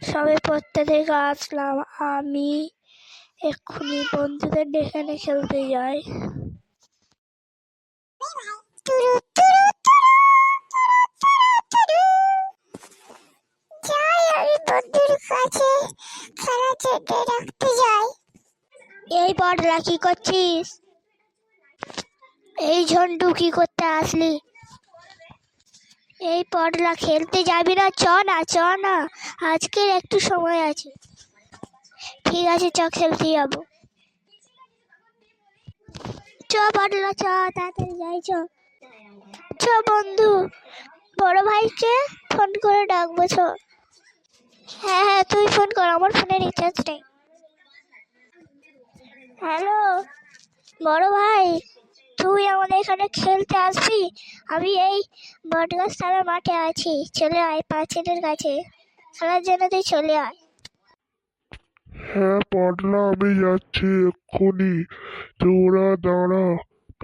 সবে পড়তে থেকে আসলাম, আমি এক্ষুনি বন্ধুদের ডেকে এনে খেলতে যাই। আমি বন্ধুর কাছে খেলার জন্য রাখতে যাই। এই পটলা, কি করছিস? এই ঝন্টু, কি করতে আসলি? এই পটলা, খেলতে যাবি না? চ না, আজকের একটু সময় আছে। ঠিক আছে, চ, খেলতে যাবো। চ পটলা, চ, তাড়াতাড়ি যাই, চ বন্ধু, বড় ভাইকে ফোন করে ডাকবো, চ। হ্যাঁ, তুই ফোন কর, আমার ফোনে রিচার্জ নেই। হ্যালো বড় ভাই, তুই আমাদের এখানে খেলতে আসবি? আমি এই বটগাছ তলার মাঠে আছি, চলে আয় পাঁচিলের কাছে খেলার জন্য, তুই চলে আয়। হ্যাঁ পটলা, আমি যাচ্ছি এক্ষুনি, তোরা দাঁড়া,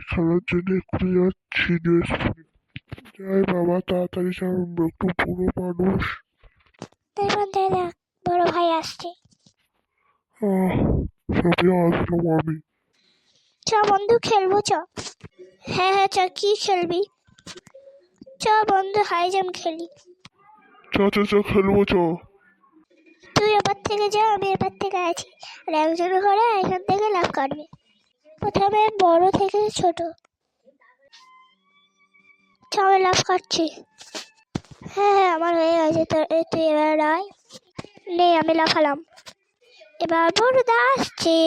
খেলার জন্য এক্ষুনি যাচ্ছি ড্রেস পরে। যাই বাবা, তাড়াতাড়ি যাও, একটু বুড়ো মানুষ। দেখ, বড় ভাই আসছে। সবে আসলাম আমি। চ বন্ধু, খেলবো, চ। হ্যাঁ, চ, কি খেলবি? চ বন্ধু, হাই জাম্প খেলি। চ খেলবো, চ। তুই এবার থেকে যা, আমি এবার থেকে আছি, আর একজন করে এখান থেকে লাফ কাটবে, প্রথমে বড় থেকে ছোট। চ, আমি লাফ কাটছি। হ্যাঁ, আমার হয়ে গেছে। তুই এবার আয়। নে, আমি লাফালাম। এবার বড়দা আসছে।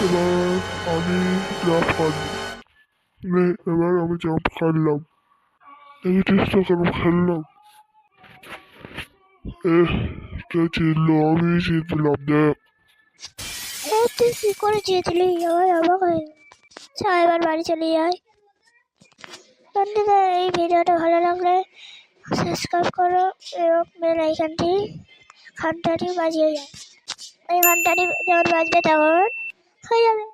এবার আমি জাম্প কাটবো। এবার আমি জাম্প কাটলাম, দেখেছিস তো কেন খেললাম। কে জিতলো? আমি জিতলাম, দেখ। তুই কি করে জিতলি? আমার অবাক হয়ে গেল। চ, এবার বাড়ি চলে যাই। বন্ধুরা, এই ভিডিওটা ভালো লাগলে সাবস্ক্রাইব করো এবং বেল ঘন্টাটি বাজিয়ে যায়। এই ঘন্টাটি যেমন বাজবে তেমন হয়ে যাবে।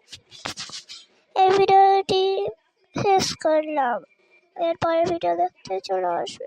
এই ভিডিওটি শেষ করলাম, এরপরের ভিডিও দেখতে চলে আসবে।